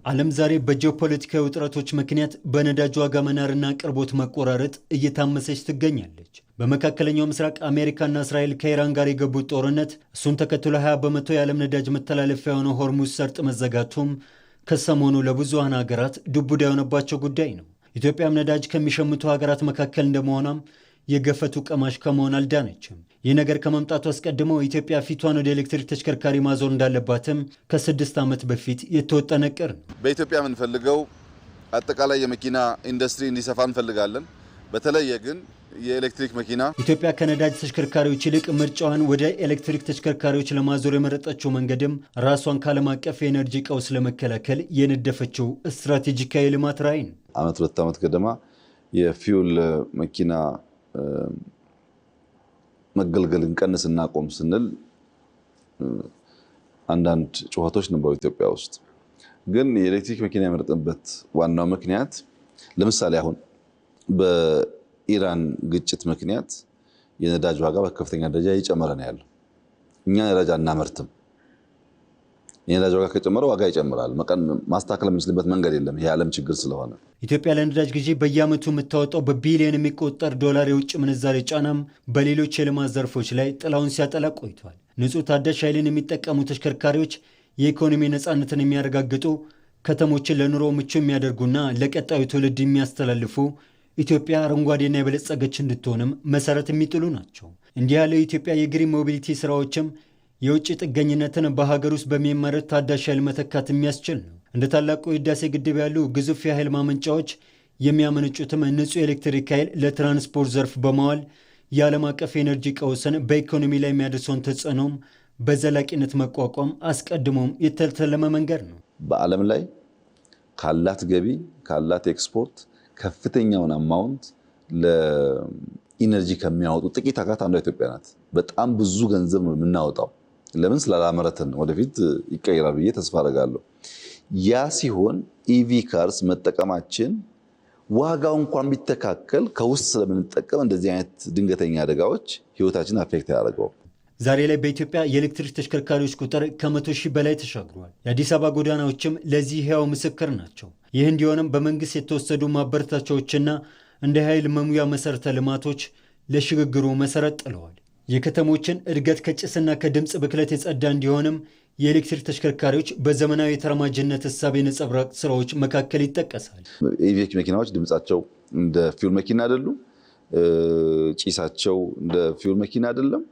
ዓለም ዛሬ በጂኦፖለቲካዊ ውጥረቶች ምክንያት በነዳጅ ዋጋ መናርና አቅርቦት መቆራረጥ እየታመሰች ትገኛለች። በመካከለኛው ምስራቅ አሜሪካና እስራኤል ከኢራን ጋር የገቡት ጦርነት፣ እሱን ተከትሎ 20 በመቶ የዓለም ነዳጅ መተላለፊያ የሆነው ሆርሙዝ ሰርጥ መዘጋቱም ከሰሞኑ ለብዙሃን ሀገራት ዱብዳ የሆነባቸው ጉዳይ ነው። ኢትዮጵያም ነዳጅ ከሚሸምቱ ሀገራት መካከል እንደመሆኗም የገፈቱ ቀማሽ ከመሆን አልዳነችም። ይህ ነገር ከመምጣቱ አስቀድሞ ኢትዮጵያ ፊቷን ወደ ኤሌክትሪክ ተሽከርካሪ ማዞር እንዳለባትም ከ6 ዓመት በፊት የተወጠነ ዕቅድ ነው። በኢትዮጵያ የምንፈልገው አጠቃላይ የመኪና ኢንዱስትሪ እንዲሰፋ እንፈልጋለን። በተለየ ግን የኤሌክትሪክ መኪና ኢትዮጵያ ከነዳጅ ተሽከርካሪዎች ይልቅ ምርጫዋን ወደ ኤሌክትሪክ ተሽከርካሪዎች ለማዞር የመረጠችው መንገድም ራሷን ከዓለም አቀፍ የኤነርጂ ቀውስ ለመከላከል የነደፈችው ስትራቴጂካዊ ልማት ራዕይ ነው። ዓመት 2 ዓመት ገደማ የፊውል መኪና መገልገልን ቀንስ እናቆም ስንል አንዳንድ ጩኸቶች ነበሩ ኢትዮጵያ ውስጥ። ግን የኤሌክትሪክ መኪና የመረጥንበት ዋናው ምክንያት ለምሳሌ አሁን በኢራን ግጭት ምክንያት የነዳጅ ዋጋ በከፍተኛ ደረጃ እየጨመረ ነው ያለው። እኛ ነዳጅ አናመርትም። የነዳጅ ዋጋ ከጨመረ ዋጋ ይጨምራል። ማስተካከል የምንችልበት መንገድ የለም። ይሄ የዓለም ችግር ስለሆነ ኢትዮጵያ ለነዳጅ ግዢ በየዓመቱ የምታወጣው በቢሊዮን የሚቆጠር ዶላር የውጭ ምንዛሬ ጫናም በሌሎች የልማት ዘርፎች ላይ ጥላውን ሲያጠላ ቆይቷል። ንጹህ ታዳሽ ኃይልን የሚጠቀሙ ተሽከርካሪዎች የኢኮኖሚ ነፃነትን የሚያረጋግጡ፣ ከተሞችን ለኑሮ ምቹ የሚያደርጉና ለቀጣዩ ትውልድ የሚያስተላልፉ፣ ኢትዮጵያ አረንጓዴና የበለጸገች እንድትሆንም መሰረት የሚጥሉ ናቸው። እንዲህ ያለው የኢትዮጵያ የግሪን ሞቢሊቲ ስራዎችም የውጭ ጥገኝነትን በሀገር ውስጥ በሚመረት ታዳሽ ኃይል መተካት የሚያስችል ነው። እንደ ታላቁ የህዳሴ ግድብ ያሉ ግዙፍ የኃይል ማመንጫዎች የሚያመነጩትም ንጹህ ኤሌክትሪክ ኃይል ለትራንስፖርት ዘርፍ በማዋል የዓለም አቀፍ የኤነርጂ ቀውስን በኢኮኖሚ ላይ የሚያደርሰውን ተጽዕኖም በዘላቂነት መቋቋም አስቀድሞም የተተለመ መንገድ ነው። በዓለም ላይ ካላት ገቢ ካላት ኤክስፖርት ከፍተኛውን አማውንት ለኢነርጂ ከሚያወጡ ጥቂት ሀገራት አንዷ ኢትዮጵያ ናት። በጣም ብዙ ገንዘብ ነው የምናወጣው። ለምን? ስላላመረትን። ወደፊት ይቀየራል ብዬ ተስፋ አደርጋለሁ። ያ ሲሆን ኢቪ ካርስ መጠቀማችን ዋጋው እንኳን ቢተካከል ከውስጥ ስለምንጠቀም እንደዚህ አይነት ድንገተኛ አደጋዎች ህይወታችን አፌክት ያደርገው። ዛሬ ላይ በኢትዮጵያ የኤሌክትሪክ ተሽከርካሪዎች ቁጥር ከ100,000 በላይ ተሻግሯል። የአዲስ አበባ ጎዳናዎችም ለዚህ ሕያው ምስክር ናቸው። ይህ እንዲሆንም በመንግስት የተወሰዱ ማበረታቻዎችና እንደ ኃይል መሙያ መሰረተ ልማቶች ለሽግግሩ መሰረት ጥለዋል። የከተሞችን እድገት ከጭስና ከድምፅ ብክለት የጸዳ እንዲሆንም የኤሌክትሪክ ተሽከርካሪዎች በዘመናዊ የተራማጅነት እሳቤ ነጸብራቅ ስራዎች መካከል ይጠቀሳል። ኢቪ መኪናዎች ድምጻቸው እንደ ፊውል መኪና አይደሉም። ጭሳቸው እንደ ፊውል መኪና አይደለም።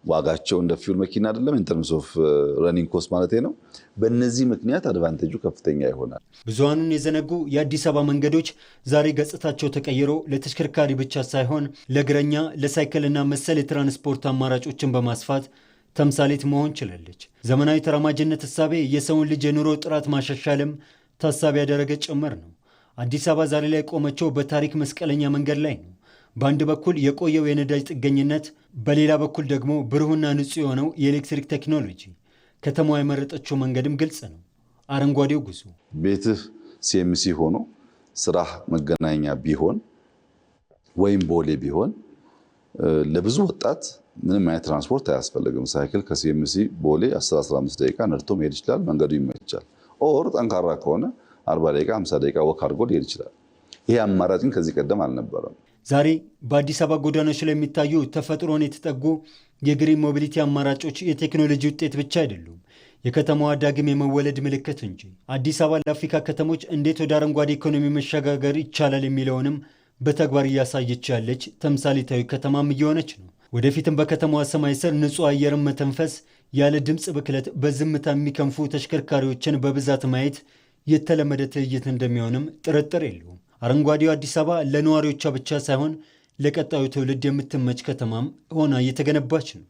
ዋጋቸው እንደ ፊውል መኪና አይደለም። ኢን ተርምስ ኦፍ ረኒንግ ኮስት ማለት ነው። በእነዚህ ምክንያት አድቫንቴጁ ከፍተኛ ይሆናል። ብዙሃኑን የዘነጉ የአዲስ አበባ መንገዶች ዛሬ ገጽታቸው ተቀይሮ ለተሽከርካሪ ብቻ ሳይሆን ለእግረኛ፣ ለሳይክልና መሰል የትራንስፖርት አማራጮችን በማስፋት ተምሳሌት መሆን ችላለች። ዘመናዊ ተራማጅነት እሳቤ የሰውን ልጅ የኑሮ ጥራት ማሻሻልም ታሳቢ ያደረገ ጭምር ነው። አዲስ አበባ ዛሬ ላይ ቆመችው በታሪክ መስቀለኛ መንገድ ላይ ነው። በአንድ በኩል የቆየው የነዳጅ ጥገኝነት፣ በሌላ በኩል ደግሞ ብሩህና ንጹህ የሆነው የኤሌክትሪክ ቴክኖሎጂ። ከተማዋ የመረጠችው መንገድም ግልጽ ነው። አረንጓዴው ጉዞ። ቤትህ ሲኤምሲ ሆኖ ስራህ መገናኛ ቢሆን ወይም ቦሌ ቢሆን ለብዙ ወጣት ምንም አይነት ትራንስፖርት አያስፈልግም። ሳይክል ከሲኤምሲ ቦሌ 10-15 ደቂቃ ነድቶ መሄድ ይችላል። መንገዱ ይመቻል። ኦር ጠንካራ ከሆነ 40 ደቂቃ 50 ደቂቃ ወክ አድርጎ ሊሄድ ይችላል። ይሄ አማራጭ ግን ከዚህ ቀደም አልነበረም። ዛሬ በአዲስ አበባ ጎዳናዎች ላይ የሚታዩ ተፈጥሮን የተጠጉ የግሪን ሞቢሊቲ አማራጮች የቴክኖሎጂ ውጤት ብቻ አይደሉም፣ የከተማዋ ዳግም የመወለድ ምልክት እንጂ። አዲስ አበባ ለአፍሪካ ከተሞች እንዴት ወደ አረንጓዴ ኢኮኖሚ መሸጋገር ይቻላል የሚለውንም በተግባር እያሳየች ያለች ተምሳሌታዊ ከተማም እየሆነች ነው። ወደፊትም በከተማዋ ሰማይ ስር ንጹህ አየርን መተንፈስ፣ ያለ ድምፅ ብክለት በዝምታ የሚከንፉ ተሽከርካሪዎችን በብዛት ማየት የተለመደ ትዕይንት እንደሚሆንም ጥርጥር የለውም። አረንጓዴው አዲስ አበባ ለነዋሪዎቿ ብቻ ሳይሆን ለቀጣዩ ትውልድ የምትመች ከተማም ሆና እየተገነባች ነው።